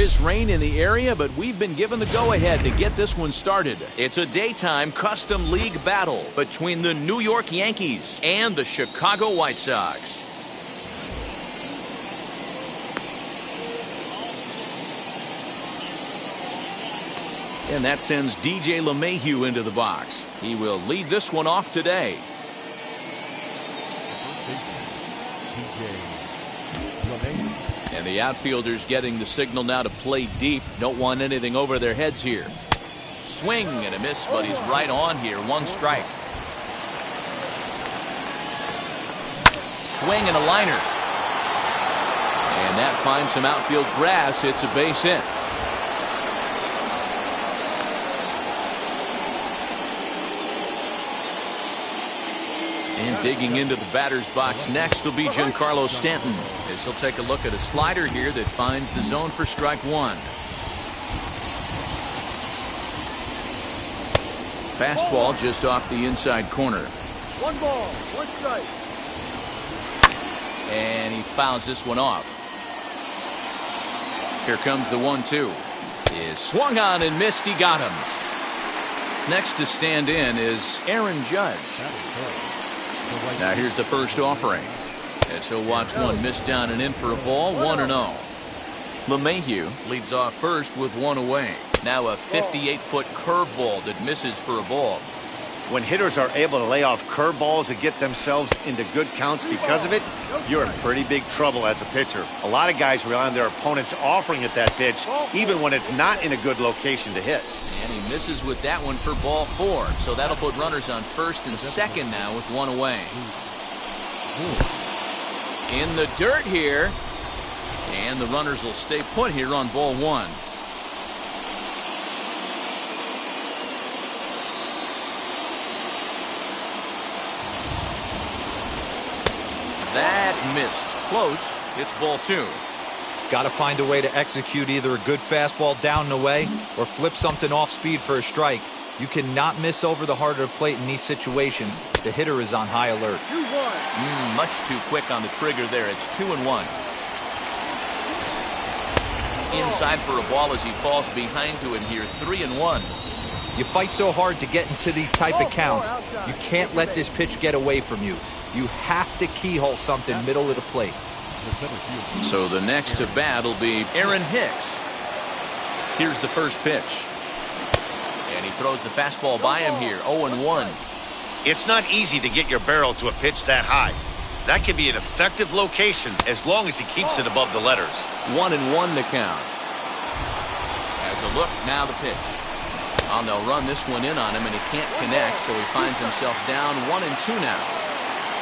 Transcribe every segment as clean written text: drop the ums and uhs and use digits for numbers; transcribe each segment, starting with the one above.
serious rain in the area, but we've been given the go-ahead to get this one started. It's a daytime custom league battle between the New York Yankees and the Chicago White Sox. And that sends DJ LeMahieu into the box. He will lead this one off today. And the outfielders getting the signal now to play deep. Don't want anything over their heads here. Swing and a miss, but he's right on here. One strike. Swing and a liner. And that finds some outfield grass. It's a base hit. And digging into the batter's box next will be Giancarlo Stanton, as he'll take a look at a slider here that finds the zone for strike one. Fastball just off the inside corner. 1 ball, 1 strike. And he fouls this one off. Here comes the 1-2. Is swung on and missed. He got him. Next to stand in is Aaron Judge. Now here's the first offering, as he'll watch one miss down and in for a ball. 1-0. LeMahieu leads off first with one away. Now a 58-foot curveball that misses for a ball. When hitters are able to lay off curveballs and get themselves into good counts because of it, you're in pretty big trouble as a pitcher. A lot of guys rely on their opponents offering at that pitch, even when it's not in a good location to hit. And he misses with that one for ball 4. So that'll put runners on first and second now with one away. In the dirt here. And the runners will stay put here on ball 1. That missed. Close. It's ball 2. Got to find a way to execute either a good fastball down and away or flip something off speed for a strike. You cannot miss over the heart of the plate in these situations. The hitter is on high alert. 2-1. Much too quick on the trigger there. It's 2-1. Inside for a ball as he falls behind to him here. 3-1. You fight so hard to get into these type of counts. You can't let this pitch get away from you. You have to keyhole something middle of the plate. So the next to bat will be Aaron Hicks. Here's the first pitch. And he throws the fastball by him here. 0-1. It's not easy to get your barrel to a pitch that high. That can be an effective location as long as he keeps it above the letters. 1-1 to count. As a look, now the pitch. Oh, they'll run this one in on him, and he can't connect, so he finds himself down 1-2 now.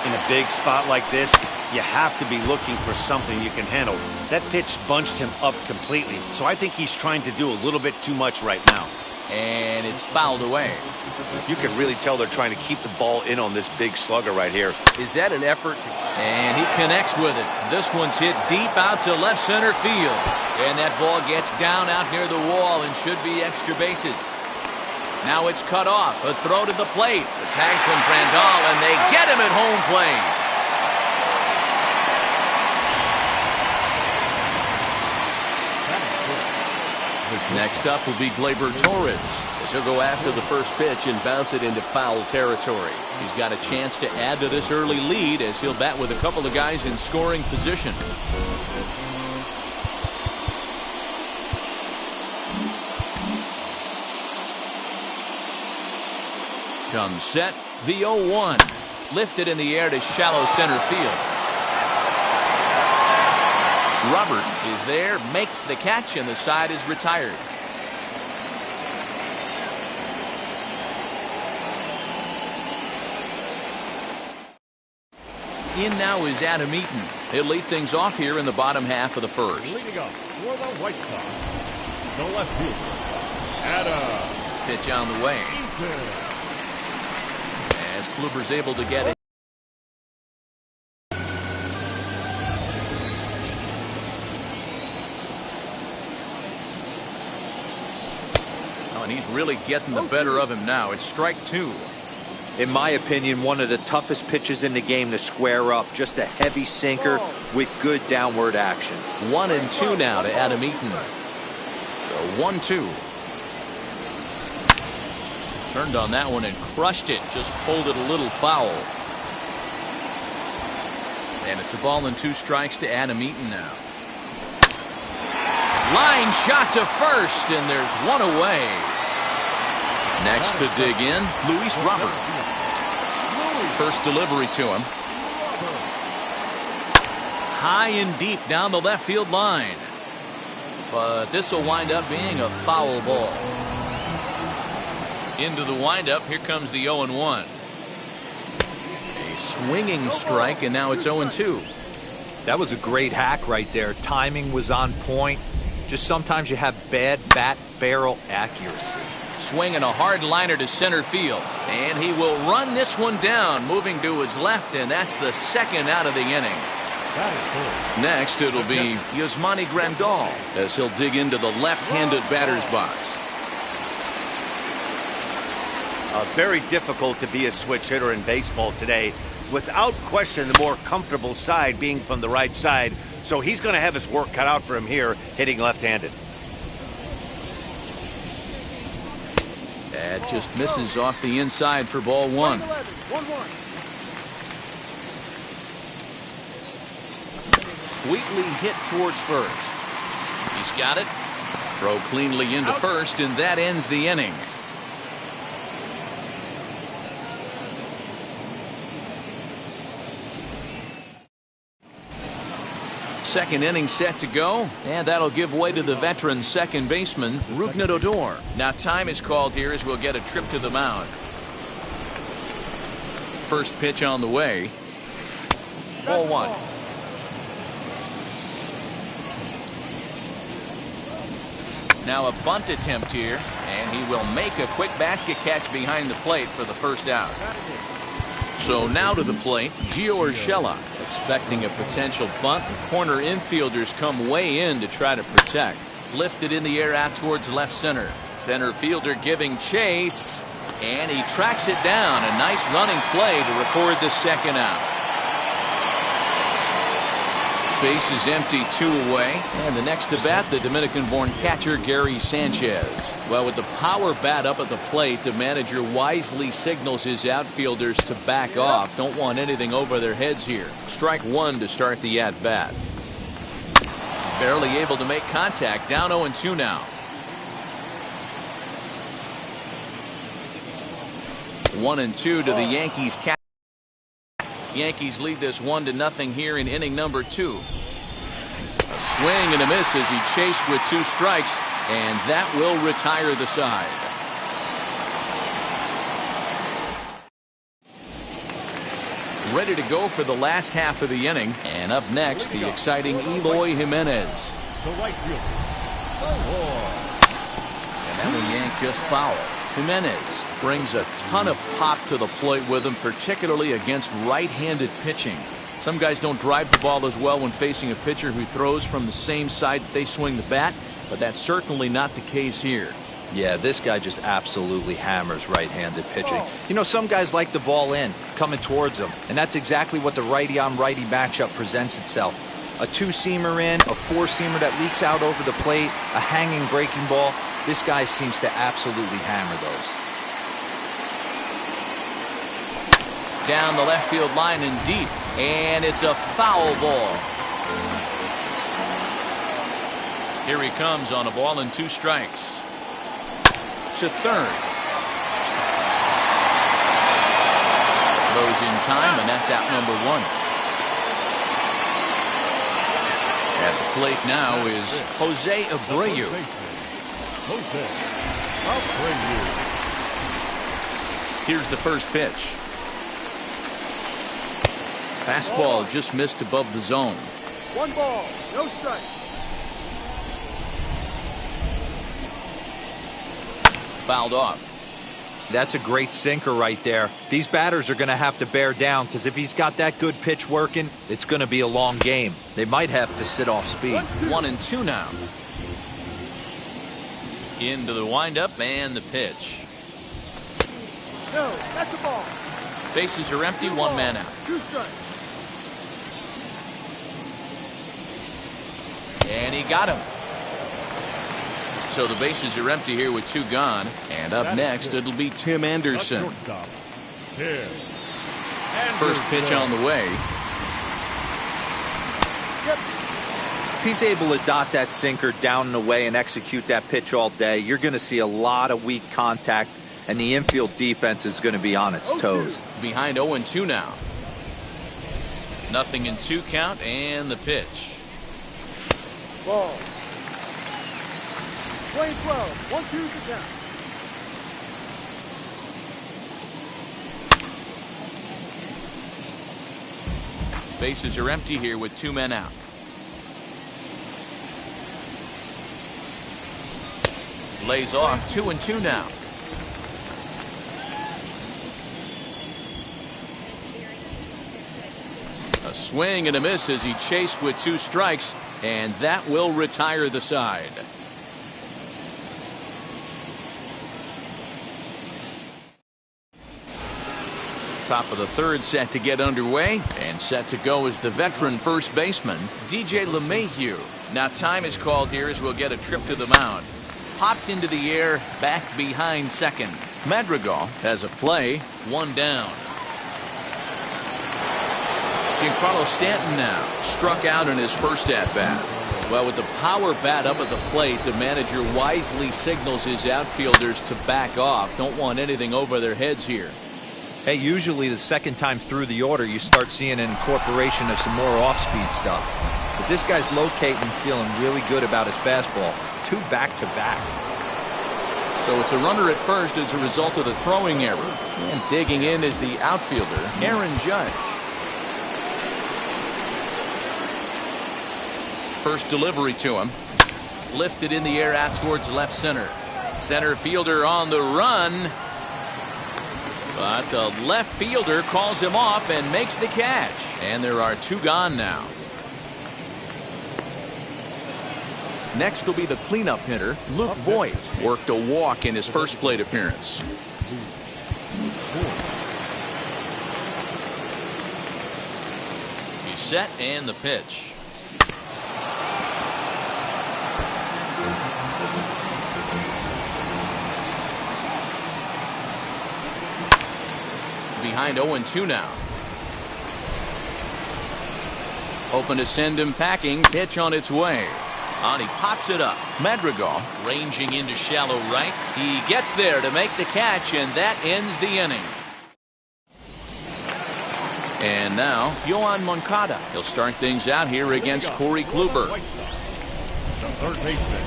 In a big spot like this, you have to be looking for something you can handle. That pitch bunched him up completely, so I think he's trying to do a little bit too much right now. And it's fouled away. You can really tell they're trying to keep the ball in on this big slugger right here. Is that an effort? And he connects with it. This one's hit deep out to left center field. And that ball gets down out near the wall and should be extra bases. Now it's cut off. A throw to the plate. The tag from Grandal, and they get him at home plate. Next up will be Gleyber Torres, as he'll go after the first pitch and bounce it into foul territory. He's got a chance to add to this early lead as he'll bat with a couple of guys in scoring position. Comes set, the 0-1. Lifted in the air to shallow center field. Robert is there, makes the catch, and the side is retired. In now is Adam Eaton. He'll lead things off here in the bottom half of the first. Leading up for the White Sox, the left fielder, Adam Pitch on the way. Eaton. As Kluber's able to get it. And he's really getting the better of him now. It's strike 2. In my opinion, one of the toughest pitches in the game to square up. Just a heavy sinker with good downward action. 1-2 now to Adam Eaton. The 1-2. Turned on that one and crushed it. Just pulled it a little foul. And it's a ball and 2 strikes to Adam Eaton now. Line shot to first, and there's one away. Next to dig in, Luis Robert. First delivery to him. High and deep down the left field line. But this will wind up being a foul ball. Into the windup, here comes the 0-1. A swinging strike, and now it's 0-2. That was a great hack right there. Timing was on point. Just sometimes you have bad bat barrel accuracy. Swinging a hard liner to center field. And he will run this one down, moving to his left, and that's the second out of the inning. Next, it'll be Yasmani Grandal as he'll dig into the left-handed batter's box. Very difficult to be a switch hitter in baseball today. Without question, the more comfortable side being from the right side. So he's going to have his work cut out for him here, hitting left-handed. That just misses off the inside for ball 1. Wheatley hit towards first. He's got it. Throw cleanly into first, and that ends the inning. Second inning set to go, and that'll give way to the veteran second baseman, Rougned Odor. Now time is called here as we'll get a trip to the mound. First pitch on the way. Ball 1. Now a bunt attempt here, and he will make a quick basket catch behind the plate for the first out. So now to the plate, Gio Urshela. Expecting a potential bunt, the corner infielders come way in to try to protect. Lifted in the air out towards left center. Center fielder giving chase, and he tracks it down. A nice running play to record the second out. Base is empty, 2 away, and the next to bat, the Dominican-born catcher Gary Sanchez. Well, with the power bat up at the plate, the manager wisely signals his outfielders to back off. Don't want anything over their heads here. Strike 1 to start the at-bat. Barely able to make contact. Down 0-2 now. 1-2 to the Yankees. Yankees lead this 1-0 here in inning number 2. A swing and a miss as he chased with 2 strikes, and that will retire the side. Ready to go for the last half of the inning, and up next, the exciting Eloy Jimenez. The right fielder. And that one yanked just foul. Jimenez brings a ton of pop to the plate with him, particularly against right-handed pitching. Some guys don't drive the ball as well when facing a pitcher who throws from the same side that they swing the bat, but that's certainly not the case here. Yeah, this guy just absolutely hammers right-handed pitching. You know, some guys like the ball in, coming towards them, and that's exactly what the righty-on-righty matchup presents itself. A 2-seamer in, a 4-seamer that leaks out over the plate, a hanging breaking ball. This guy seems to absolutely hammer those. Down the left field line and deep, and it's a foul ball. Here he comes on a ball and 2 strikes. To third. Throws in time, and that's out number 1. At the plate now is Jose Abreu. Here's the first pitch. Fastball just missed above the zone. 1 ball, no strike. Fouled off. That's a great sinker right there. These batters are going to have to bear down, because if he's got that good pitch working, it's going to be a long game. They might have to sit off speed. 1-2 now. Into the windup and the pitch. No, that's the ball. Bases are empty, 1 man out. 2 strikes. And he got him. So the bases are empty here with 2 gone. And up next, it'll be Tim Anderson. Shortstop, Tim First pitch on the way. If he's able to dot that sinker down and away and execute that pitch all day, you're going to see a lot of weak contact, and the infield defense is going to be on its toes. Behind 0-2 now. Nothing in 2 count, and the pitch. Ball. Play 12. 1-2 to count. Bases are empty here with 2 men out. Lays off 2-2 now. A swing and a miss as he chased with 2 strikes, and that will retire the side. Top of the 3rd set to get underway, and set to go is the veteran first baseman, DJ LeMahieu. Now time is called here as we'll get a trip to the mound. Popped into the air, back behind second. Madrigal has a play, 1 down. Giancarlo Stanton now struck out in his first at-bat. Well, with the power bat up at the plate, the manager wisely signals his outfielders to back off. Don't want anything over their heads here. Hey, usually the second time through the order, you start seeing an incorporation of some more off-speed stuff. But this guy's locating and feeling really good about his fastball. 2 back-to-back. So it's a runner at first as a result of the throwing error. And digging in is the outfielder, Aaron Judge. First delivery to him. Lifted in the air out towards left center. Center fielder on the run. But the left fielder calls him off and makes the catch. And there are 2 gone now. Next will be the cleanup hitter, Luke Voigt. Worked a walk in his first plate appearance. He's set and the pitch. Behind 0-2 now. Open to send him packing. Pitch on its way. On he pops it up. Madrigal ranging into shallow right. He gets there to make the catch, and that ends the inning. And now Yoan Moncada. He'll start things out here against Corey Kluber. The third baseman,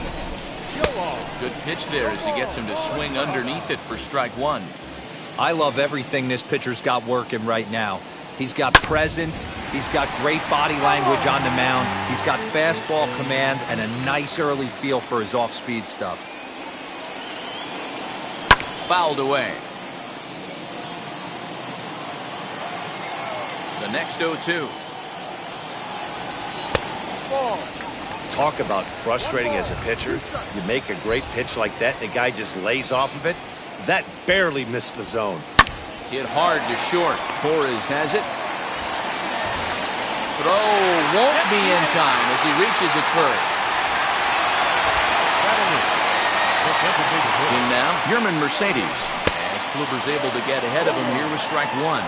Good pitch there as he gets him to swing underneath it for strike 1. I love everything this pitcher's got working right now. He's got presence, he's got great body language on the mound, he's got fastball command and a nice early feel for his off-speed stuff. Fouled away. The next 0-2. Ball. Talk about frustrating as a pitcher. You make a great pitch like that, and the guy just lays off of it. That barely missed the zone. Hit hard to short. Torres has it. Throw won't be in time as he reaches it first. In now, Yerman Mercedes. As Kluber's able to get ahead of him here with strike 1.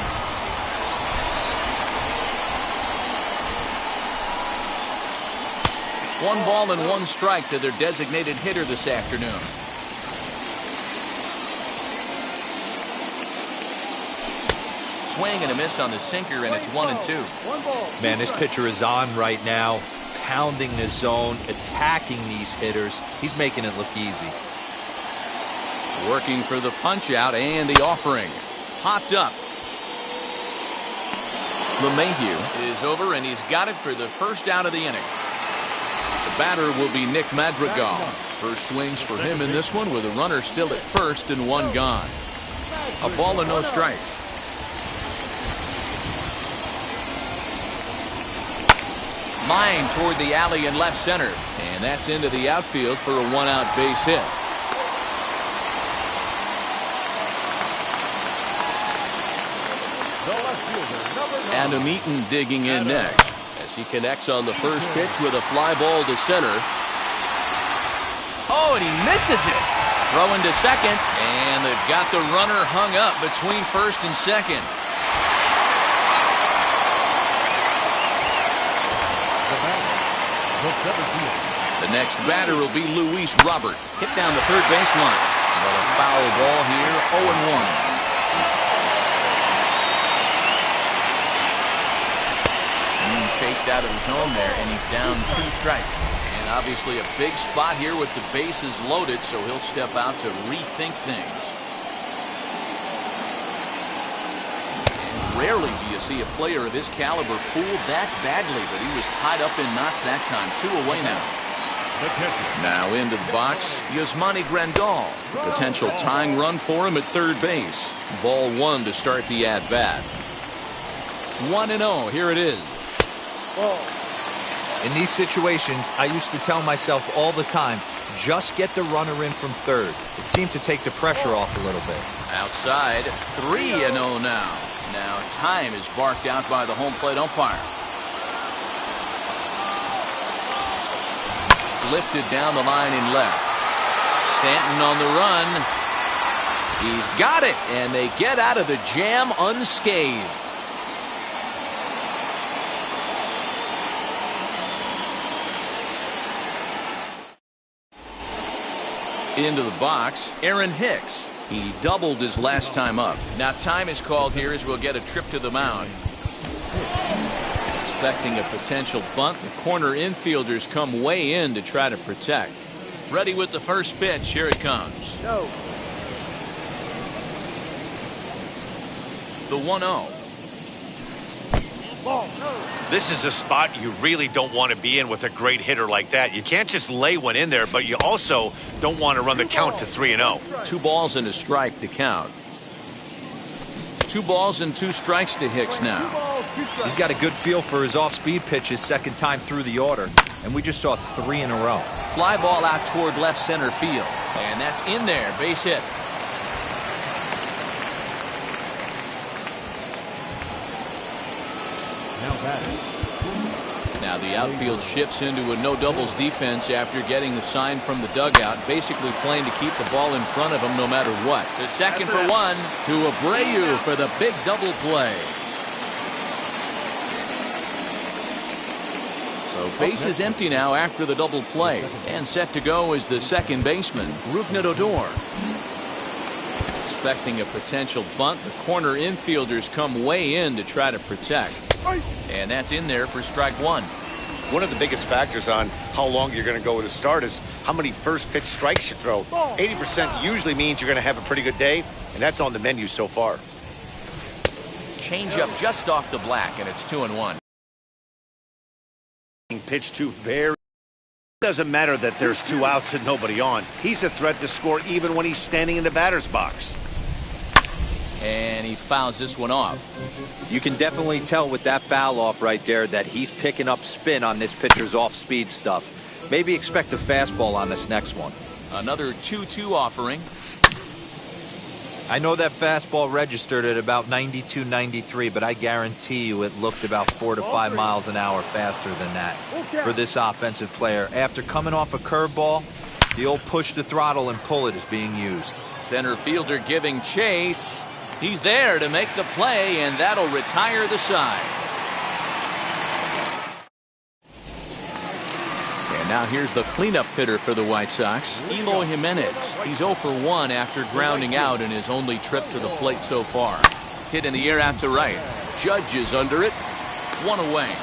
One ball and 1 strike to their designated hitter this afternoon. Swing and a miss on the sinker, and it's 1-2. Man, this pitcher is on right now, pounding the zone, attacking these hitters. He's making it look easy. Working for the punch out and the offering. Popped up. LeMahieu is over, and he's got it for the first out of the inning. The batter will be Nick Madrigal. First swings for him in this one with a runner still at first and 1 gone. A ball and no strikes. Line toward the alley in left center. And that's into the outfield for a 1-out base hit. Adam Eaton digging in next as he connects on the first pitch with a fly ball to center. Oh, and he misses it. Throw into second, and they've got the runner hung up between first and second. The next batter will be Luis Robert. Hit down the third baseline. But a foul ball here, 0-1. Chased out of the zone there, and he's down 2 strikes. And obviously a big spot here with the bases loaded, so he'll step out to rethink things. And rarely do you see a player of his caliber fooled that badly, but he was tied up in knots that time. 2 away now. Now into the box, Yasmani Grandal. Potential tying run for him at third base. Ball 1 to start the at-bat. 1-0, here it is. In these situations, I used to tell myself all the time, just get the runner in from third. It seemed to take the pressure off a little bit. Outside, 3-0 now. Now time is barked out by the home plate umpire. Lifted down the line in left. Stanton on the run. He's got it, and they get out of the jam unscathed. Into the box, Aaron Hicks. He doubled his last time up. Now time is called here as we'll get a trip to the mound. Expecting a potential bunt. The corner infielders come way in to try to protect. Ready with the first pitch. Here it comes. No. The 1-0. Ball. No. This is a spot you really don't want to be in with a great hitter like that. You can't just lay one in there, but you also don't want to run the count to 3-0. 2 balls and a strike to count. 2 balls and 2 strikes to Hicks now. He's got a good feel for his off-speed pitches second time through the order, and we just saw 3 in a row. Fly ball out toward left center field, and that's in there. Base hit. Now the outfield shifts into a no doubles defense after getting the sign from the dugout, basically playing to keep the ball in front of him no matter what. The second for 1 to Abreu for the big double play. So base is empty now after the double play, and set to go is the second baseman, Rougned Odor. Expecting a potential bunt, the corner infielders come way in to try to protect. And that's in there for strike 1. One of the biggest factors on how long you're going to go with a start is how many first pitch strikes you throw. 80% usually means you're going to have a pretty good day, and that's on the menu so far. Change up just off the black, and it's 2-1. Pitch 2 very. It doesn't matter that there's 2 outs and nobody on. He's a threat to score even when he's standing in the batter's box. And he fouls this one off. You can definitely tell with that foul off right there that he's picking up spin on this pitcher's off-speed stuff. Maybe expect a fastball on this next one. Another 2-2 offering. I know that fastball registered at about 92, 93, but I guarantee you it looked about 4 to 5 miles an hour faster than that for this offensive player. After coming off a curveball, the old push the throttle and pull it is being used. Center fielder giving chase. He's there to make the play, and that'll retire the side. And now here's the cleanup hitter for the White Sox, Eloy Jimenez. He's 0 for 1 after grounding out in his only trip to the plate so far. Hit in the air out to right. Judge is under it. 1 away.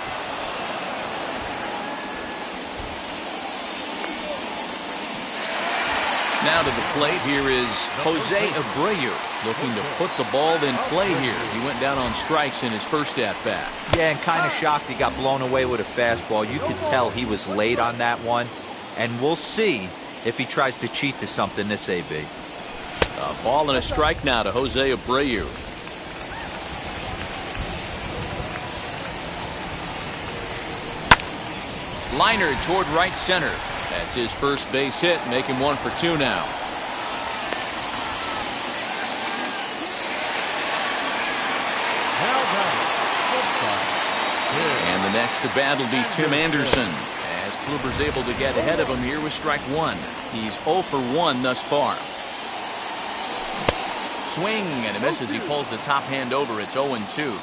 Now to the plate, here is Jose Abreu, looking to put the ball in play here. He went down on strikes in his first at-bat. Yeah, and kind of shocked he got blown away with a fastball. You could tell he was late on that one, and we'll see if he tries to cheat to something this AB. A ball and a strike now to Jose Abreu. Liner toward right center. That's his first base hit, making 1 for 2 now. And the next to bat will be Tim Anderson, as Kluber's able to get ahead of him here with strike one. He's 0 for 1 thus far. Swing and a miss as he pulls the top hand over. It's 0-2.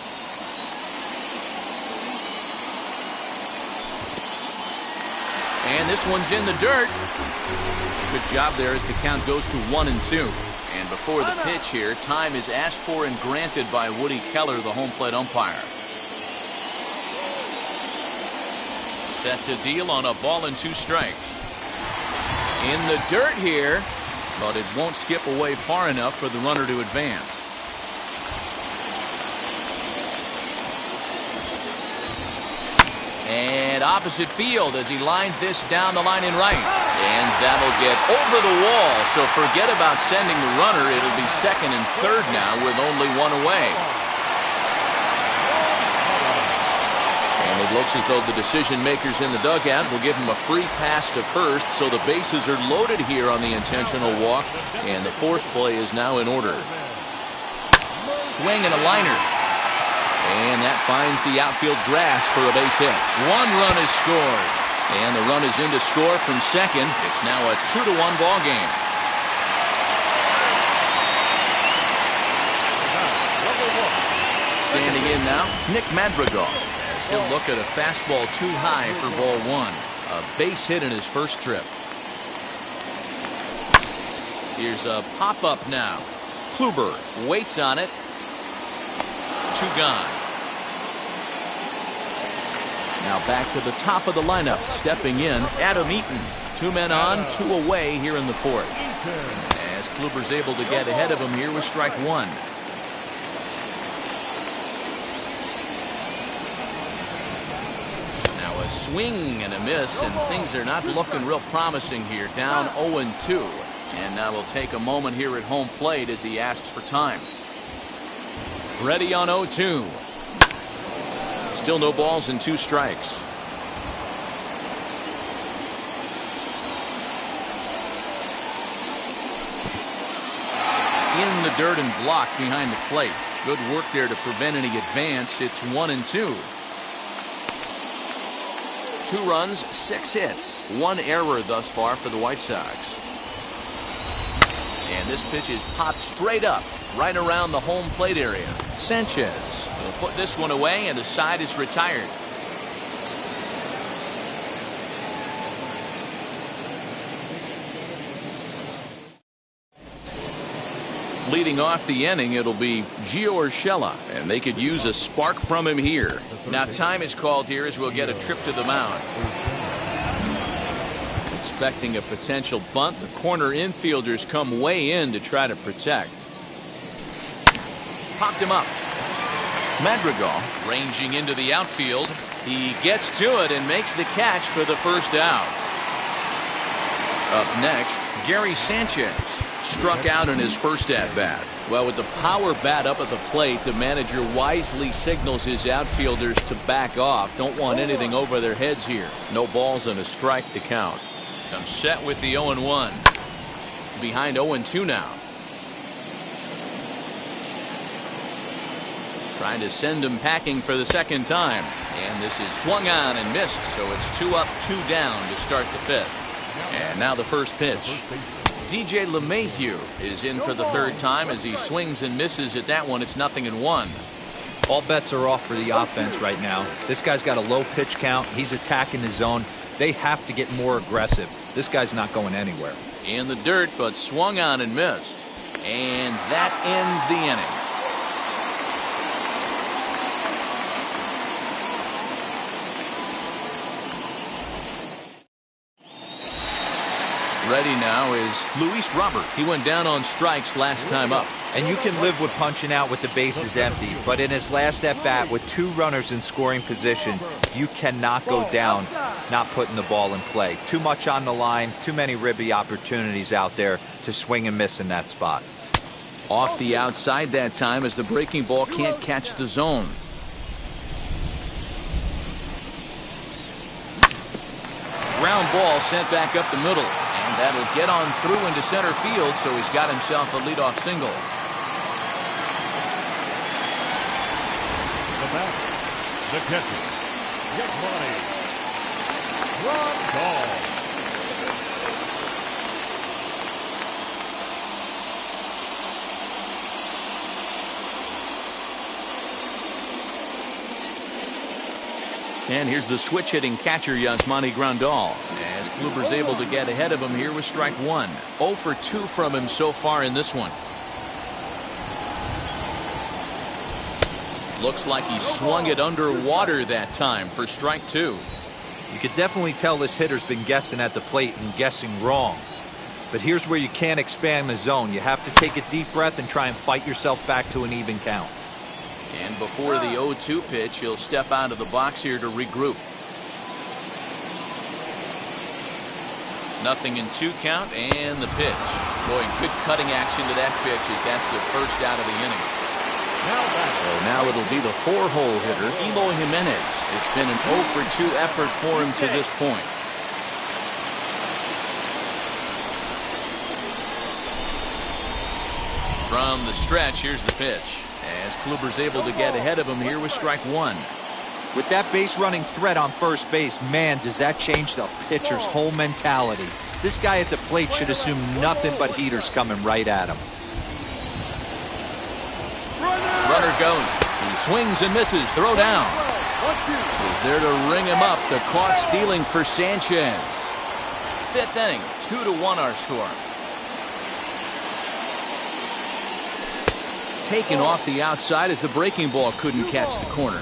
And this one's in the dirt. Good job there as the count goes to 1-2. And before the pitch here, time is asked for and granted by Woody Keller, the home plate umpire. Set to deal on a ball and 2 strikes. In the dirt here, but it won't skip away far enough for the runner to advance. And opposite field as he lines this down the line in right. And that'll get over the wall. So forget about sending the runner. It'll be second and third now with only 1 away. And it looks as though the decision makers in the dugout will give him a free pass to first. So the bases are loaded here on the intentional walk. And the force play is now in order. Swing and a liner. And that finds the outfield grass for a base hit. 1 run is scored. And the run is in to score from second. It's now a 2-1 ball game. Standing in now, Nick Madrigal. As he'll look at a fastball too high for ball 1. A base hit in his first trip. Here's a pop-up now. Kluber waits on it. 2 gone. Now back to the top of the lineup. Stepping in, Adam Eaton. 2 men on, 2 away here in the 4th. As Kluber's able to get ahead of him here with strike 1. Now a swing and a miss, and things are not looking real promising here. Down 0-2. And now we'll take a moment here at home plate as he asks for time. Ready on 0-2. Still no balls and 2 strikes. In the dirt and blocked behind the plate. Good work there to prevent any advance. It's 1-2. 2 runs, 6 hits. 1 error thus far for the White Sox. And this pitch is popped straight up, right around the home plate area. Sanchez will put this one away, and the side is retired. Leading off the inning, it'll be Gio Urshela, and they could use a spark from him here. Now time is called here as we'll get a trip to the mound. Expecting a potential bunt, the corner infielders come way in to try to protect. Popped him up. Madrigal ranging into the outfield. He gets to it and makes the catch for the first out. Up next, Gary Sanchez struck out in his first at-bat. Well, with the power bat up at the plate, the manager wisely signals his outfielders to back off. Don't want anything over their heads here. No balls and a strike to count. Comes set with the 0-1. Behind 0-2 now. Trying to send him packing for the second time. And this is swung on and missed, so it's 2 up, 2 down to start the 5th. And now the first pitch. DJ LeMahieu is in for the 3rd time as he swings and misses at that one. It's 0-1. All bets are off for the offense right now. This guy's got a low pitch count. He's attacking his zone. They have to get more aggressive. This guy's not going anywhere. In the dirt, but swung on and missed. And that ends the inning. Ready now is Luis Robert. He went down on strikes last time up. And you can live with punching out with the bases empty, but in his last at-bat with 2 runners in scoring position, you cannot go down not putting the ball in play. Too much on the line, too many ribby opportunities out there to swing and miss in that spot. Off the outside that time as the breaking ball can't catch the zone. Ground ball sent back up the middle. And that'll get on through into center field, so he's got himself a leadoff single. The batter, the catcher, Yasmani Grandal. And here's the switch-hitting catcher, Yasmani Grandal, as Kluber's able to get ahead of him here with strike one. 0 for 2 from him so far in this one. Looks like he swung it underwater that time for strike two. You could definitely tell this hitter's been guessing at the plate and guessing wrong. But here's where you can't expand the zone. You have to take a deep breath and try and fight yourself back to an even count. And before the 0-2 pitch, he'll step out of the box here to regroup. 0-2 count and the pitch. Boy, good cutting action to that pitch as that's the first out of the inning. So now it'll be the 4-hole hitter, Eloy Jimenez. It's been an 0 for 2 effort for him to this point. From the stretch, here's the pitch. As Kluber's able to get ahead of him here with strike one. With that base running threat on first base, man, does that change the pitcher's whole mentality. This guy at the plate should assume nothing but heaters coming right at him. Runner goes. He swings and misses. Throw down. Is there to ring him up. The caught stealing for Sanchez. 5th inning. 2-1 our score. Taken off the outside as the breaking ball couldn't catch the corner.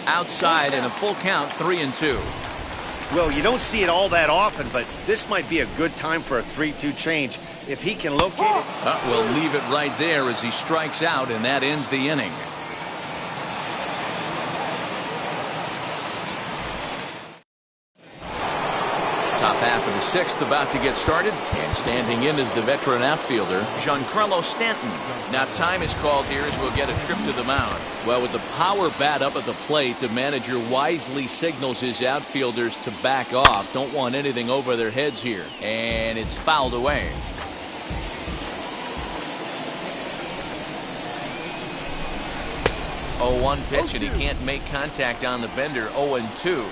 Outside and a full count, 3-2. Well, you don't see it all that often, but this might be a good time for a 3-2 change. If he can locate it. We'll leave it right there as he strikes out, and that ends the inning. Top half of the 6th about to get started, and standing in is the veteran outfielder, Giancarlo Stanton. Now time is called here as we'll get a trip to the mound. Well, with the power bat up at the plate, the manager wisely signals his outfielders to back off. Don't want anything over their heads here, and it's fouled away. Oh, 1 pitch, and he can't make contact on the bender. 0-2.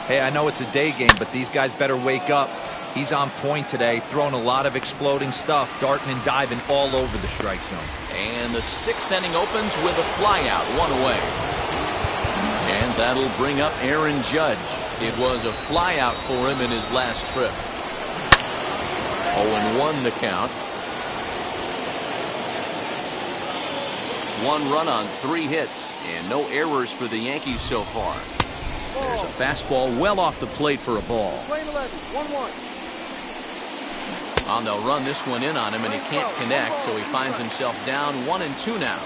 Hey, I know it's a day game, but these guys better wake up. He's on point today, throwing a lot of exploding stuff, darting and diving all over the strike zone. And the 6th inning opens with a flyout, 1 away. And that'll bring up Aaron Judge. It was a flyout for him in his last trip. 0-1 the count. 1 run on 3 hits, and no errors for the Yankees so far. There's a fastball well off the plate for a ball. And they'll run this one in on him, and he can't connect, so he finds himself down 1-2 now.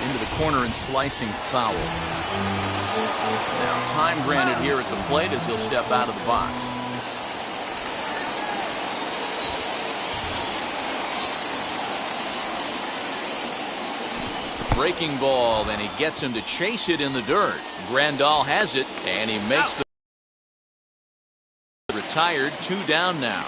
Into the corner and slicing foul. Now time granted here at the plate as he'll step out of the box. Breaking ball, and he gets him to chase it in the dirt. Grandal has it, and he makes the retired. 2 down now.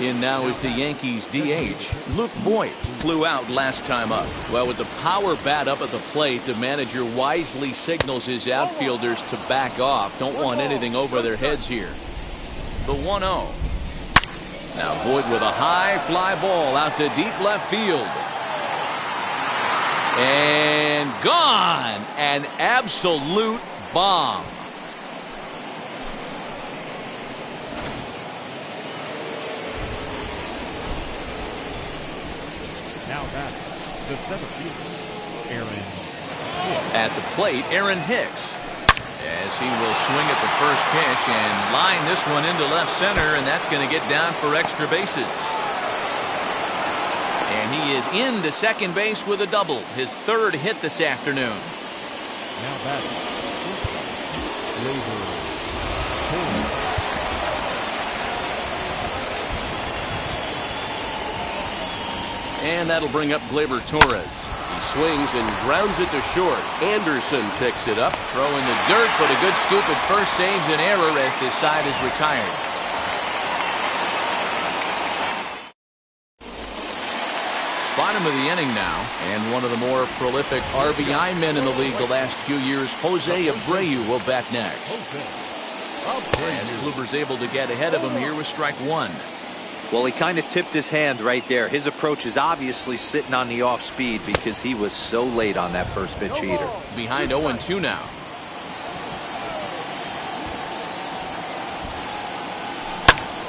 In now is the Yankees DH. Luke Voit flew out last time up. Well, with the power bat up at the plate, the manager wisely signals his outfielders to back off. Don't want anything over their heads here. The 1-0. Now Voit with a high fly ball out to deep left field. And gone. An absolute bomb. Now back, the center fielder, Aaron Hicks. At the plate, Aaron Hicks. As he will swing at the first pitch and line this one into left center, and that's going to get down for extra bases. And he is into second base with a double, his 3rd hit this afternoon. Now back, Gleyber Torres. And that'll bring up Gleyber Torres. He swings and grounds it to short. Anderson picks it up, throw in the dirt, but a good scoop at first saves an error as this side is retired. bottom of the inning now, and one of the more prolific RBI men in the league the last few years, Jose Abreu, will bat next. As Kluber's able to get ahead of him here with strike one. Well, he kind of tipped his hand right there. His approach is obviously sitting on the off speed because he was so late on that first pitch heater. Behind 0-2 now.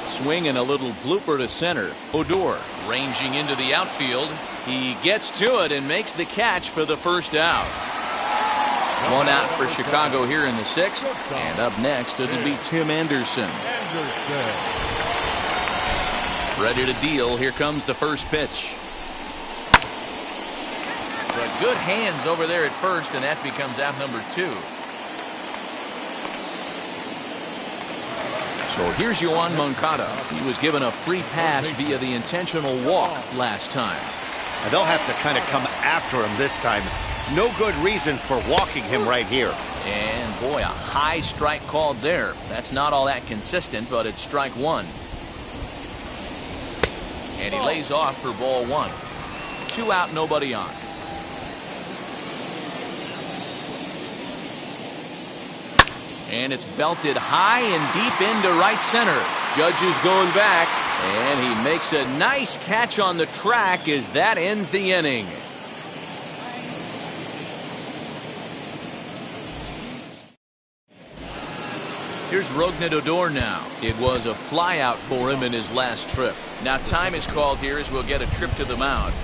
Swing and a little blooper to center. Odor ranging into the outfield. He gets to it and makes the catch for the first out. One out for Chicago here in the sixth. And up next, it'll be Tim Anderson. Ready to deal. Here comes the first pitch. But good hands over there at first, and that becomes out number 2. So here's Yoan Moncada. He was given a free pass via the intentional walk last time. And they'll have to kind of come after him this time. No good reason for walking him right here. And boy, a high strike called there. That's not all that consistent, but it's strike one. And he lays off for ball one. 2 out, nobody on. And it's belted high and deep into right center. Judge is going back, and he makes a nice catch on the track as that ends the inning. Here's Rougned Odor now. It was a flyout for him in his last trip. Now time is called here as we'll get a trip to the mound.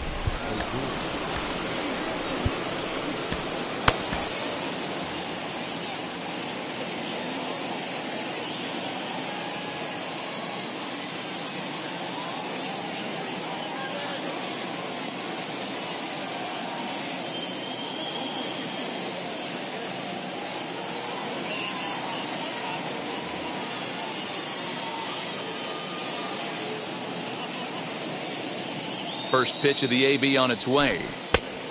First pitch of the AB on its way.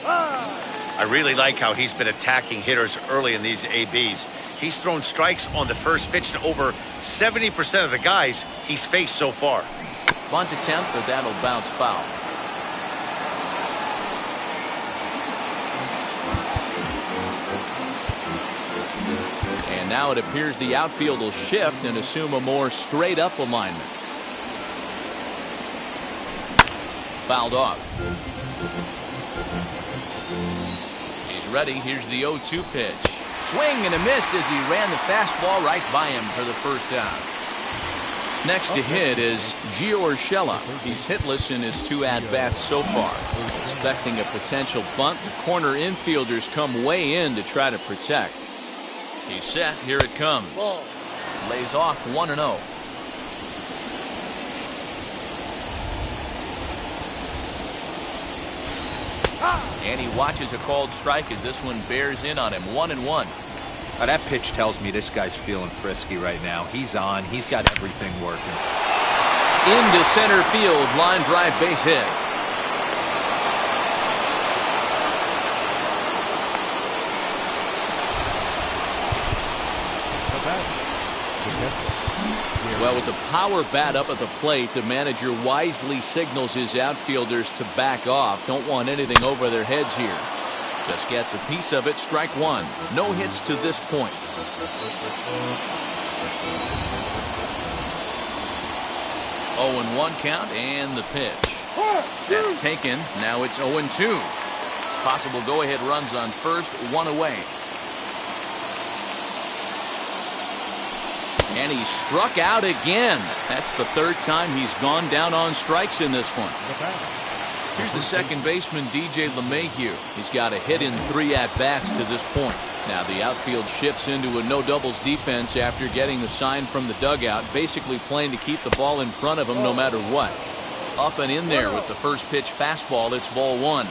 I really like how he's been attacking hitters early in these ABs. He's thrown strikes on the first pitch to over 70% of the guys he's faced so far. Bunt attempt, but that'll bounce foul. And now it appears the outfield will shift and assume a more straight up alignment. Fouled off. He's ready. Here's the 0-2 pitch. Swing and a miss as he ran the fastball right by him for the first out. Next to hit is Gio Urshela. He's hitless in his 2 at-bats so far. Expecting a potential bunt, the corner infielders come way in to try to protect. He's set. Here it comes. Lays off 1-0. And he watches a called strike as this one bears in on him. 1-1. Now that pitch tells me this guy's feeling frisky right now. He's on. He's got everything working. Into center field. Line drive base hit. Well, with the power bat up at the plate, the manager wisely signals his outfielders to back off. Don't want anything over their heads here. Just gets a piece of it. Strike one. No hits to this point. 0-1 count and the pitch. That's taken. Now it's 0-2. Possible go-ahead runs on first, 1 away. And he struck out again. That's the 3rd time he's gone down on strikes in this one. Here's the second baseman, DJ LeMahieu. He's got a hit in 3 at-bats to this point. Now the outfield shifts into a no-doubles defense after getting the sign from the dugout, basically playing to keep the ball in front of him no matter what. Up and in there with the first pitch fastball. It's ball 1.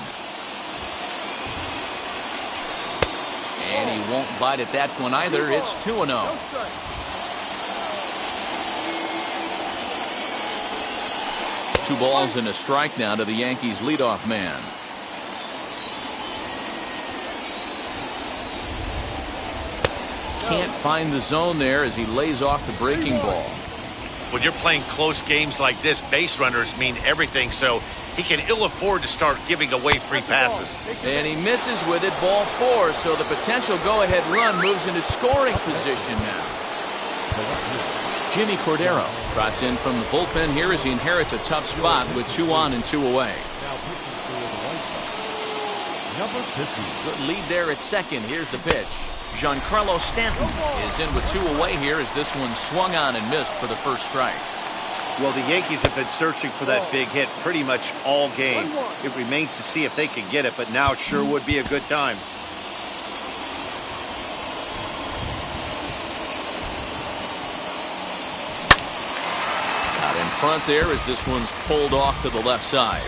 And he won't bite at that one either. It's 2-0. Two balls and a strike now to the Yankees leadoff man. Can't find the zone there as he lays off the breaking ball. When you're playing close games like this, base runners mean everything, so he can ill afford to start giving away free passes. And he misses with it, ball 4, so the potential go-ahead run moves into scoring position now. Jimmy Cordero trots in from the bullpen here as he inherits a tough spot with 2 on and 2 away. Number 50. Good lead there at second. Here's the pitch. Giancarlo Stanton is in with 2 away here as this one swung on and missed for the first strike. Well, the Yankees have been searching for that big hit pretty much all game. It remains to see if they can get it, but now it sure would be a good time. Out in front there as this one's pulled off to the left side.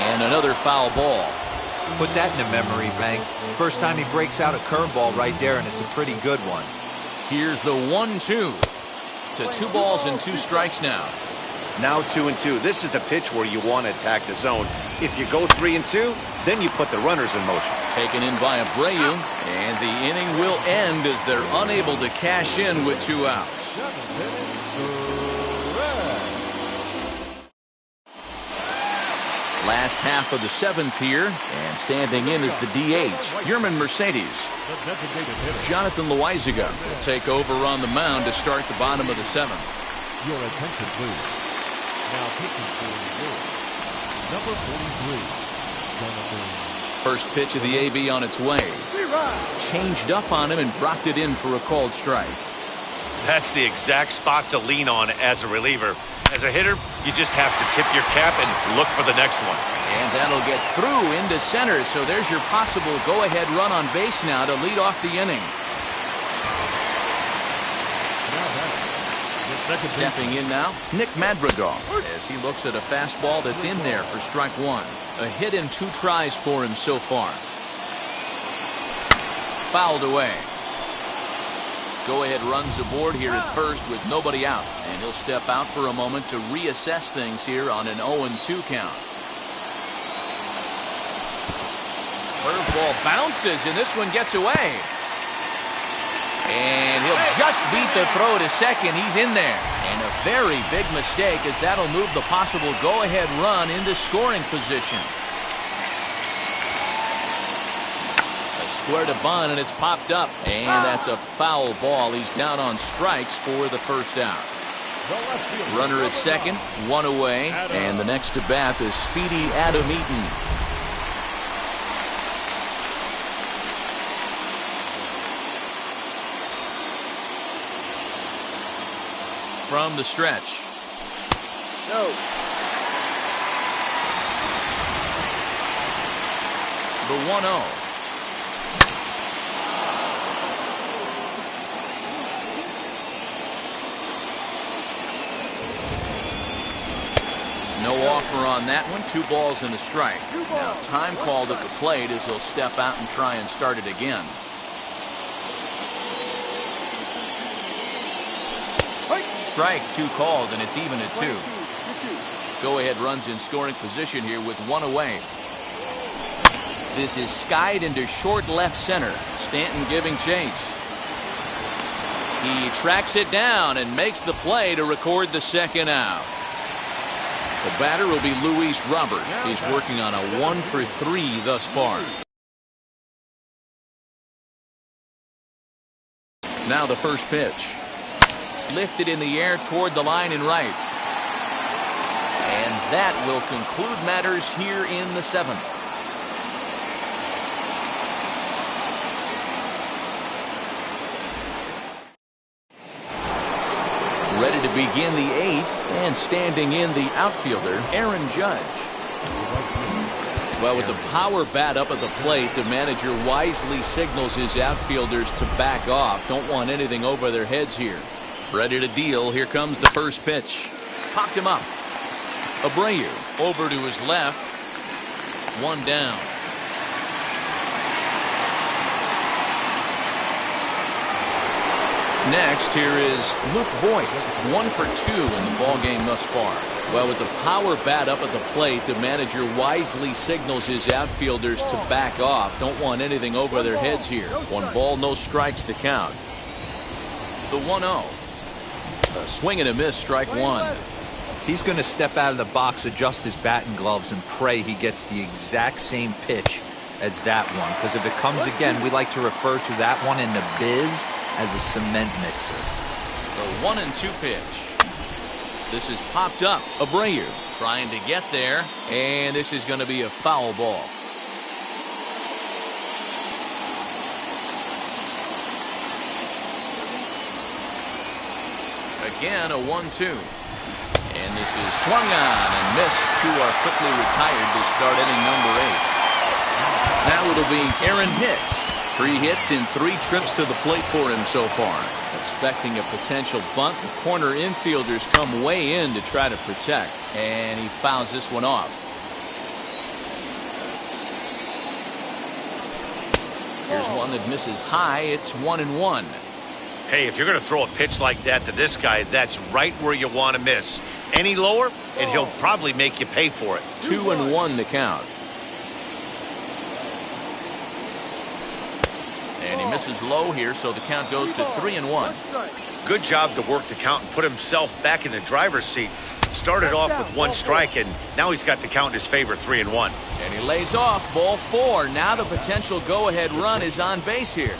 And another foul ball. Put that in the memory bank. First time he breaks out a curveball right there, and it's a pretty good one. Here's the 1-2 to 2 balls and 2 strikes now. Now 2-2. This is the pitch where you want to attack the zone. If you go 3-2, then you put the runners in motion. Taken in by Abreu, and the inning will end as they're unable to cash in with 2 outs. Last half of the 7th here, and standing in is the DH, Yermin Mercedes. Jonathan Loaizaga will take over on the mound to start the bottom of the 7th. Your attention, please. Now pitching for the Brewers. Number 43, Jonathan. First pitch of the AB on its way. Changed up on him and dropped it in for a called strike. That's the exact spot to lean on as a reliever. As a hitter, you just have to tip your cap and look for the next one. And that'll get through into center, so there's your possible go-ahead run on base now to lead off the inning. Stepping in now, Nick Madrigal, as he looks at a fastball that's in there for strike 1. A hit in 2 tries for him so far. Fouled away. Go-ahead runs aboard here at first with nobody out, and he'll step out for a moment to reassess things here on an 0-2 count. Curveball bounces, and this one gets away. And he'll just beat the throw to second. He's in there. And a very big mistake, as that'll move the possible go-ahead run into scoring position. Square to bunt, and it's popped up. And that's a foul ball. He's down on strikes for the first out. Runner at second, 1 away. And the next to bat is speedy Adam Eaton. From the stretch. No. The 1-0. No offer on that one. 2 balls and a strike. Now time called at the plate as he'll step out and try and start it again. Strike 2 called, and it's even at 2. Go-ahead runs in scoring position here with 1 away. This is skied into short left center. Stanton giving chase. He tracks it down and makes the play to record the second out. The batter will be Luis Robert. He's working on a 1-for-3 thus far. Now the first pitch. Lifted in the air toward the line and right. And that will conclude matters here in the 7th. Ready to begin the 8th, and standing in the outfielder, Aaron Judge. Well, with the power bat up at the plate, the manager wisely signals his outfielders to back off. Don't want anything over their heads here. Ready to deal. Here comes the first pitch. Popped him up. Abreu over to his left. 1 down. Next, here is Luke Voit. 1 for 2 in the ballgame thus far. Well, with the power bat up at the plate, the manager wisely signals his outfielders to back off. Don't want anything over their heads here. 1 ball, no strikes to count. The 1-0. A swing and a miss, strike one. He's going to step out of the box, adjust his batting gloves, and pray he gets the exact same pitch as that one. Because if it comes again, we like to refer to that one in the biz as a cement mixer. The 1-2 pitch. This is popped up. Abreu trying to get there, and this is going to be a foul ball. Again, a 1-2. And this is swung on and missed. Two are quickly retired to start inning number 8. Now it'll be Aaron Hicks. 3 hits in 3 trips to the plate for him so far. Expecting a potential bunt. The corner infielders come way in to try to protect. And he fouls this one off. Here's one that misses high. It's 1-1. Hey, if you're going to throw a pitch like that to this guy, that's right where you want to miss. Any lower, and he'll probably make you pay for it. 2-1 the count. And he misses low here, so the count goes to 3-1. Good job to work the count and put himself back in the driver's seat. Started off with 1 strike, and now he's got the count in his favor, 3-1. And he lays off, ball 4. Now the potential go-ahead run is on base here.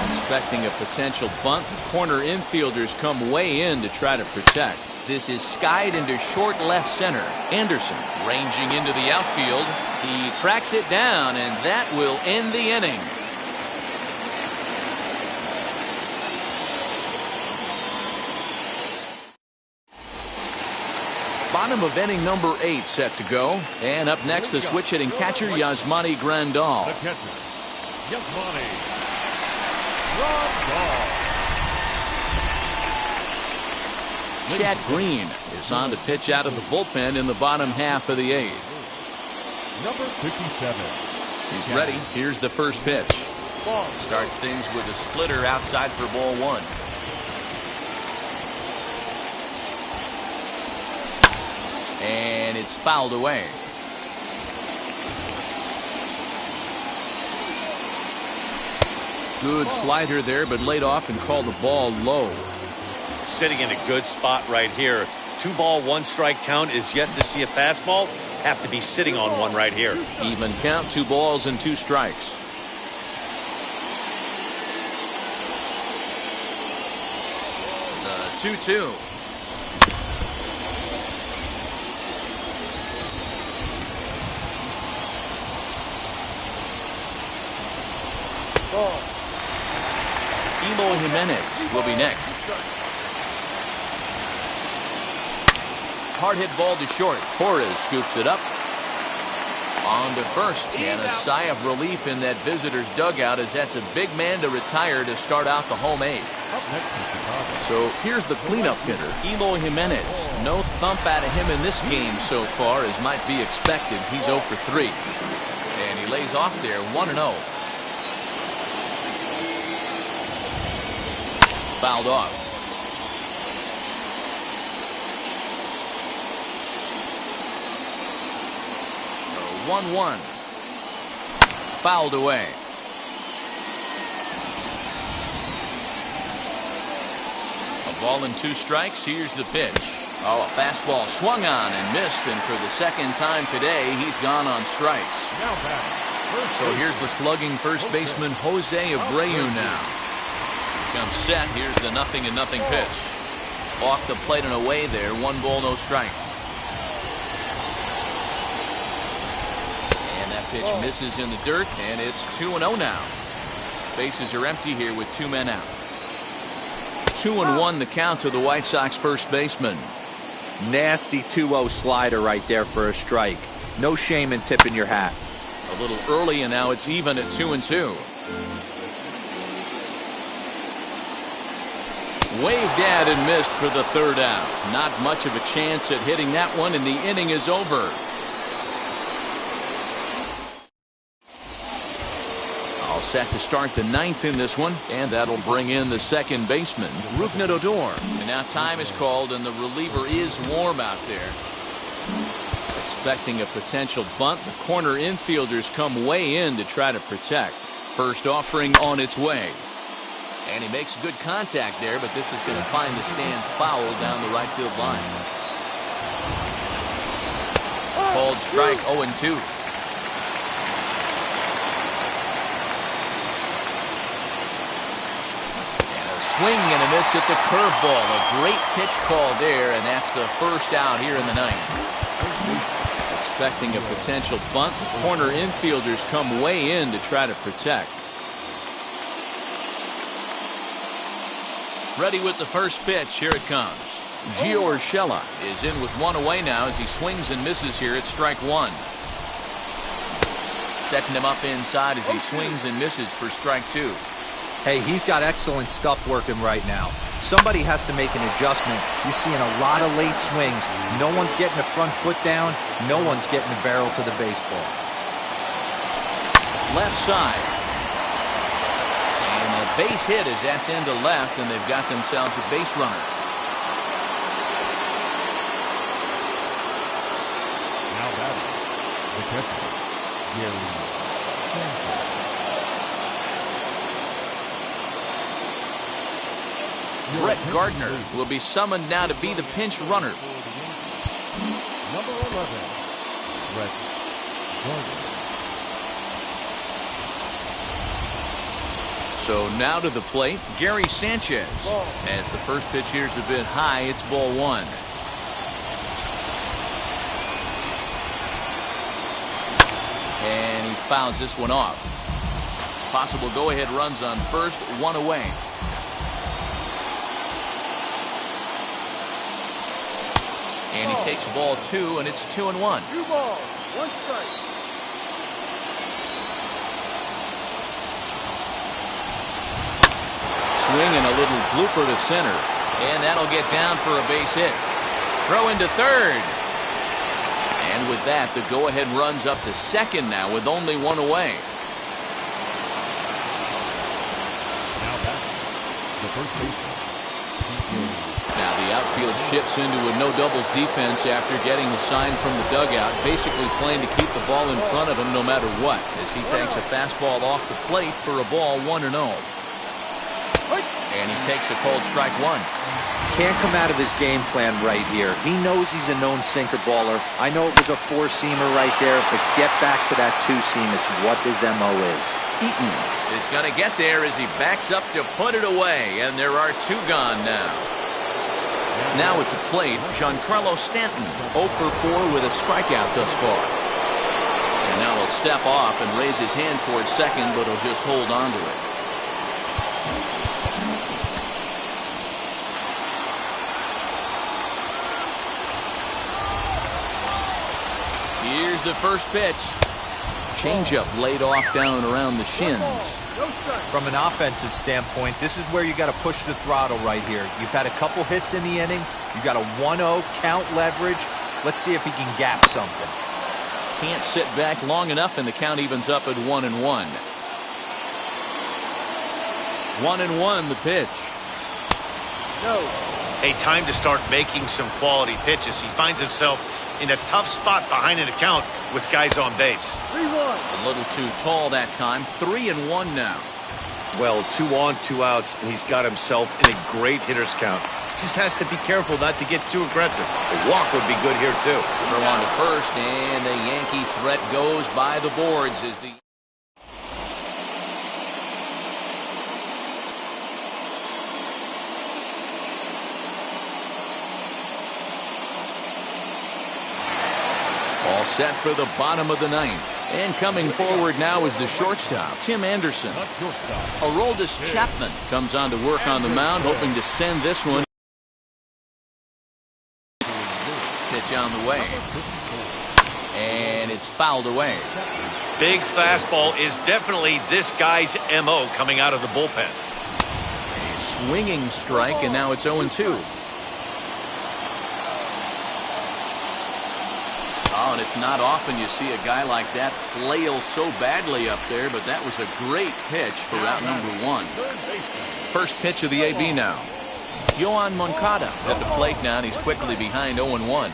Expecting a potential bunt. The corner infielders come way in to try to protect. This is skied into short left center. Anderson ranging into the outfield. He tracks it down, and that will end the inning. Bottom of inning number 8 set to go. And up next, the switch hitting catcher, Yasmani Grandal. The catcher, Yasmani Grandal. Chad Green is on to pitch out of the bullpen in the bottom half of the 8th. Number 57. He's ready. Here's the first pitch. Starts things with a splitter outside for ball 1. And it's fouled away. Good slider there, but laid off and called the ball low. Sitting in a good spot right here. 2 ball, 1 strike count is yet to see a fastball. Have to be sitting on one right here. Even count, 2 balls and 2 strikes. The 2-2. Eloy Jimenez will be next. Hard hit ball to short. Torres scoops it up. On to first. And a sigh of relief in that visitor's dugout, as that's a big man to retire to start out the home 8th. So here's the cleanup hitter, Eloy Jimenez. No thump out of him in this game so far, as might be expected. He's 0 for 3. And he lays off there, 1-0. Fouled off. 1-1. Fouled away. A ball and 2 strikes. Here's the pitch. Oh, a fastball swung on and missed, and for the second time today, he's gone on strikes. Now back. So here's the slugging first baseman, Jose Abreu now. Comes set. Here's the 0-0 pitch. Off the plate and away there. 1 ball, no strikes. And that pitch misses in the dirt, and it's 2-0 now. Bases are empty here with 2 men out. 2-1 the count to the White Sox first baseman. Nasty 2-0 slider right there for a strike. No shame in tipping your hat. A little early, and now it's even at 2-2. Waved at and missed for the 3rd out. Not much of a chance at hitting that one, and the inning is over. All set to start the 9th in this one, and that'll bring in the second baseman, Rougned Odor. And now time is called, and the reliever is warm out there. Expecting a potential bunt, the corner infielders come way in to try to protect. First offering on its way. And he makes good contact there, but this is going to find the stands foul down the right field line. Called strike 0-2. Swing and a miss at the curveball. A great pitch call there, and that's the first out here in the ninth. Expecting a potential bunt, the corner infielders come way in to try to protect. Ready with the first pitch. Here it comes. Gio Urshela is in with one away now as he swings and misses here at strike one. Setting him up inside as he swings and misses for strike two. Hey, he's got excellent stuff working right now. Somebody has to make an adjustment. You're seeing a lot of late swings. No one's getting the front foot down. No one's getting the barrel to the baseball. Left side. And a base hit as that's into left, and they've got themselves a base runner. Now batting, the catcher, Gary Sanchez. Brett Gardner will be summoned now to be the pinch runner. Number 11, Brett Gardner. So now to the plate, Gary Sanchez. As the first pitch here's a bit high, it's ball one. And he fouls this one off. Possible go-ahead runs on first, one away. And he takes ball two, and it's 2-1. 2 balls, 1 strike. Swing and a little blooper to center. And that'll get down for a base hit. Throw into third. And with that, the go-ahead runs up to second now with only one away. Now back, the first baseman, P.J. Now the outfield shifts into a no-doubles defense after getting the sign from the dugout, basically playing to keep the ball in front of him no matter what, as he takes a fastball off the plate for a ball 1-0. And he takes a cold strike one. Can't come out of his game plan right here. He knows he's a known sinker baller. I know it was a four-seamer right there, but get back to that two-seam. It's what his MO is. Eaton is going to get there as he backs up to put it away, and there are two gone now. Now at the plate, Giancarlo Stanton, 0 for 4 with a strikeout thus far. And now he'll step off and raise his hand towards second, but he'll just hold on to it. Here's the first pitch. Changeup laid off down and around the shins. From an offensive standpoint, this is where you got to push the throttle right here. You've had a couple hits in the inning. You got a 1-0 count leverage. Let's see if he can gap something. Can't sit back long enough, and the count evens up at 1-1. 1-1 the pitch. No. Hey, time to start making some quality pitches. He finds himself in a tough spot behind an account with guys on base. 3-1. A little too tall that time. 3-1 now. Well, 2 on, 2 outs, and he's got himself in a great hitter's count. Just has to be careful not to get too aggressive. A walk would be good here, too. Throw on to first, and the Yankee threat goes by the boards as the... All set for the bottom of the ninth. And coming forward now is the shortstop, Tim Anderson. Aroldis Chapman comes on to work on the mound, hoping to send this one. Pitch on the way. And it's fouled away. Big fastball is definitely this guy's MO coming out of the bullpen. A swinging strike, and now it's 0-2. Oh, and it's not often you see a guy like that flail so badly up there, but that was a great pitch for out number one. First pitch of the AB now. Yoan Moncada is at the plate now, and he's quickly behind 0-1.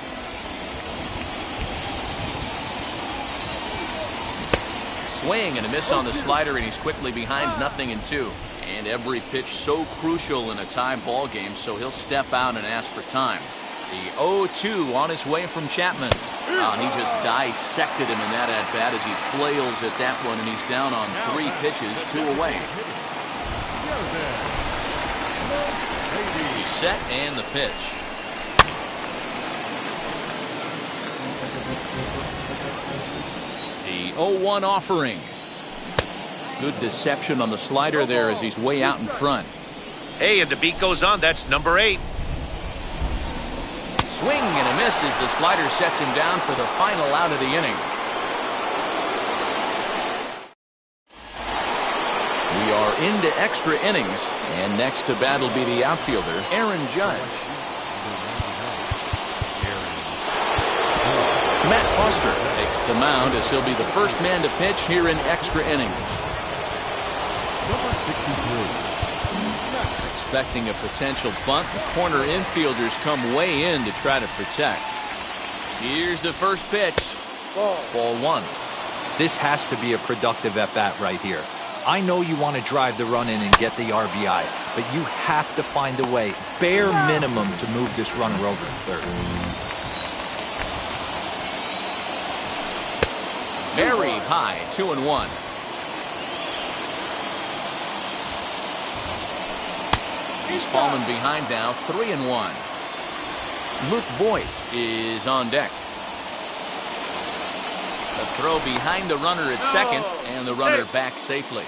Swing and a miss on the slider, and he's quickly behind 0-2. And every pitch so crucial in a tie ball game, so he'll step out and ask for time. The 0-2 on his way from Chapman. And he just dissected him in that at-bat as he flails at that one, and he's down on 3 pitches, 2 away. He's set and the pitch. The 0-1 offering. Good deception on the slider there as he's way out in front. Hey, and the beat goes on. That's number 8. Swing and a miss as the slider sets him down for the final out of the inning. We are into extra innings, and next to bat will be the outfielder, Aaron Judge. Matt Foster takes the mound as he'll be the first man to pitch here in extra innings. Number 63. Expecting a potential bunt, the corner infielders come way in to try to protect. Here's the first pitch. Ball 1. This has to be a productive at-bat right here. I know you want to drive the run in and get the RBI, but you have to find a way, bare minimum, to move this runner over to third. Very high, 2-1. He's fallen behind now, 3-1. Luke Voigt is on deck. A throw behind the runner at second, and the runner back safely.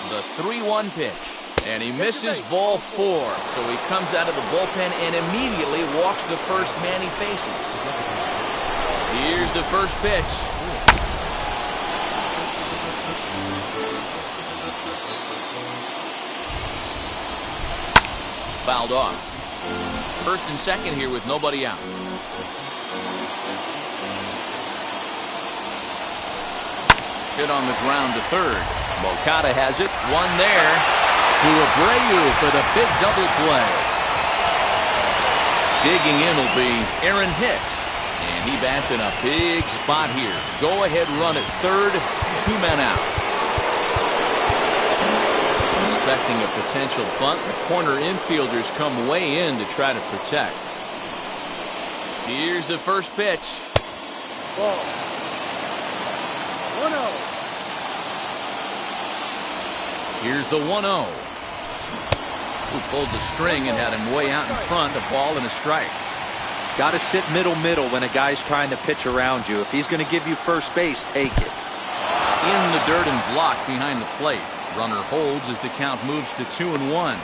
The 3-1 pitch, and he misses ball 4, so he comes out of the bullpen and immediately walks the first man he faces. Here's the first pitch. Fouled off. First and second here with nobody out. Hit on the ground to third. Moncada has it. One there to Abreu for the big double play. Digging in will be Aaron Hicks. And he bats in a big spot here. Go ahead run at third. 2 men out. Expecting a potential bunt. The corner infielders come way in to try to protect. Here's the first pitch. Ball. 1-0. Here's the 1-0. Who pulled the string and had him way out in front, a ball and a strike. Got to sit middle when a guy's trying to pitch around you. If he's going to give you first base, take it. In the dirt and blocked behind the plate. Runner holds as the count moves to 2-1.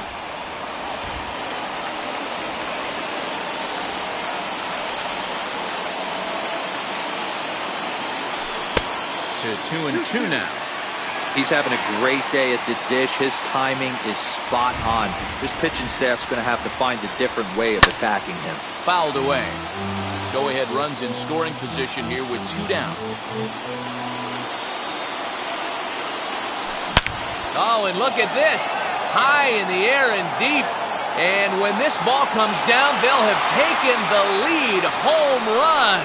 To 2-2 now. He's having a great day at the dish. His timing is spot on. His pitching staff's going to have to find a different way of attacking him. Fouled away. Go ahead runs in scoring position here with 2 down. Oh, and look at this. High in the air and deep. And when this ball comes down, they'll have taken the lead. Home run.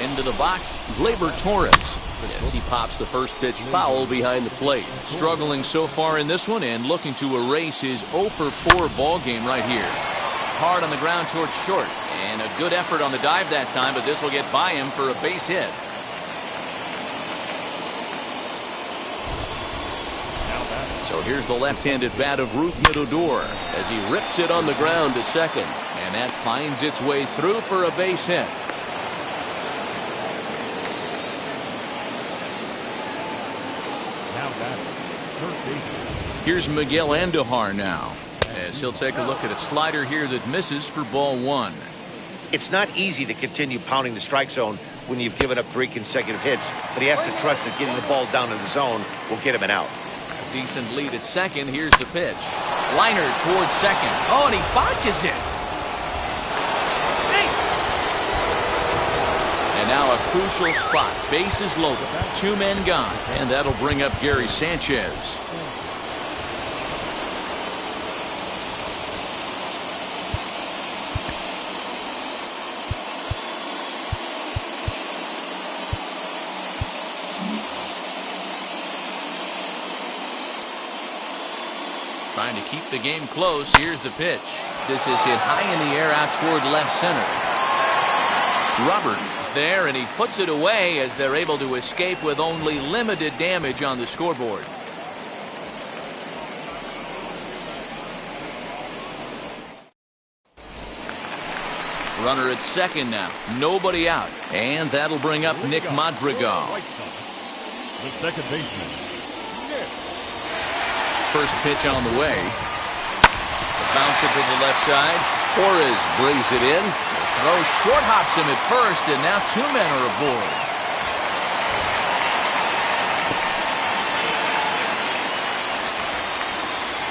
Into the box, Gleyber Torres. Yes, he pops the first pitch foul behind the plate. Struggling so far in this one and looking to erase his 0-for-4 ball game right here. Hard on the ground towards short. And a good effort on the dive that time, but this will get by him for a base hit. So here's the left-handed bat of Rougned Odor as he rips it on the ground to second. And that finds its way through for a base hit. Here's Miguel Andujar now, as he'll take a look at a slider here that misses for ball 1. It's not easy to continue pounding the strike zone when you've given up 3 consecutive hits, but he has to trust that getting the ball down in the zone will get him an out. A decent lead at second. Here's the pitch. Liner towards second. Oh, and he botches it. And now a crucial spot. Bases loaded. 2 men gone. And that'll bring up Gary Sanchez. Trying to keep the game close. Here's the pitch. This is hit high in the air out toward left center. Robert is there, and he puts it away as they're able to escape with only limited damage on the scoreboard. Runner at second now. Nobody out. And that'll bring up Nick Madrigal. The second baseman. First pitch on the way. The bouncer to the left side. Torres brings it in. Throw short hops him at first, and now 2 men are aboard.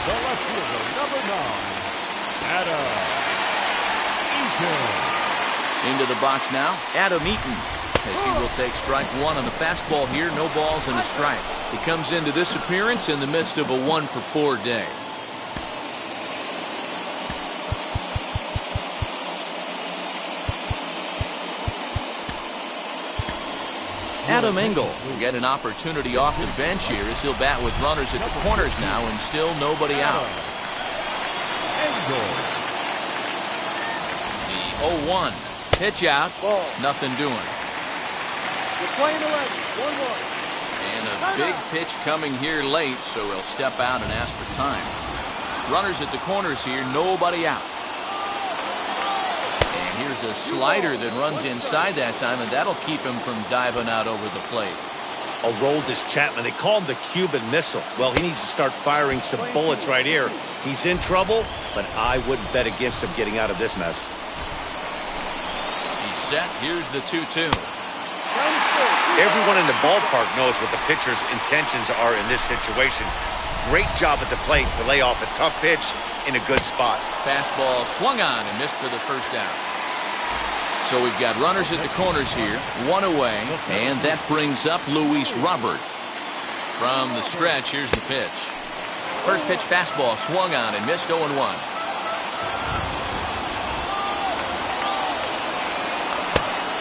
The left fielder, number 9, Adam Eaton. Into the box now, Adam Eaton, as he will take strike 1 on the fastball here. No balls and a strike. He comes into this appearance in the midst of a 1-for-4 day. Adam Engel will get an opportunity off the bench here as he'll bat with runners at the corners now, and still nobody out. Engel. The 0-1. Pitch out. Ball. Nothing doing. You're playing 11. 1-1. And a big pitch coming here late, so he'll step out and ask for time. Runners at the corners here, nobody out. And here's a slider that runs inside that time, and that'll keep him from diving out over the plate. Aroldis Chapman, they call him the Cuban Missile. Well, he needs to start firing some bullets right here. He's in trouble, but I wouldn't bet against him getting out of this mess. He's set. Here's the 2-2. Everyone in the ballpark knows what the pitcher's intentions are in this situation. Great job at the plate to lay off a tough pitch in a good spot. Fastball swung on and missed for the first out. So we've got runners at the corners here, 1 away, and that brings up Luis Robert. From the stretch, here's the pitch. First pitch fastball swung on and missed. 0-1.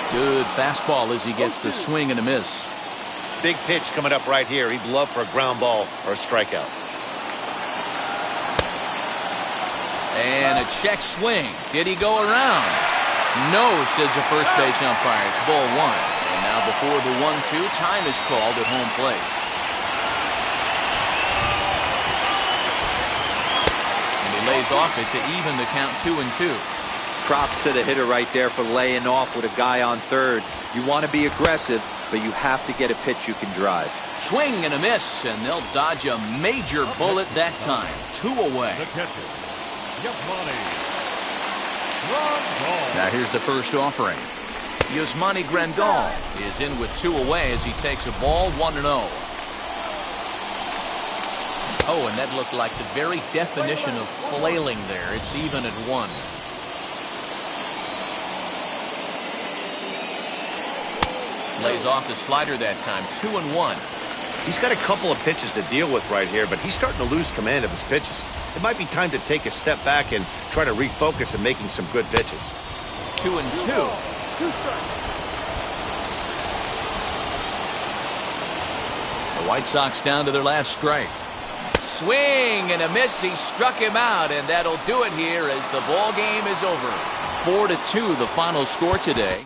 Good fastball as he gets the swing and a miss. Big pitch coming up right here. He'd love for a ground ball or a strikeout. And a check swing. Did he go around? No, says the first base umpire. It's ball 1. And now before the 1-2, time is called at home plate. And he lays off it to even the count 2-2. Props to the hitter right there for laying off with a guy on third. You want to be aggressive, but you have to get a pitch you can drive. Swing and a miss, and they'll dodge a major bullet that time. 2 away. The catcher, Yasmani Grandal. Now here's the first offering. Yasmani Grandal is in with 2 away as he takes a ball 1-0. Oh, and that looked like the very definition of flailing there. It's even at 1. Lays off the slider that time. 2-1. He's got a couple of pitches to deal with right here, but he's starting to lose command of his pitches. It might be time to take a step back and try to refocus on making some good pitches. 2-2. 2 strikes. The White Sox down to their last strike. Swing and a miss. He struck him out, and that'll do it here as the ball game is over. 4-2 the final score today.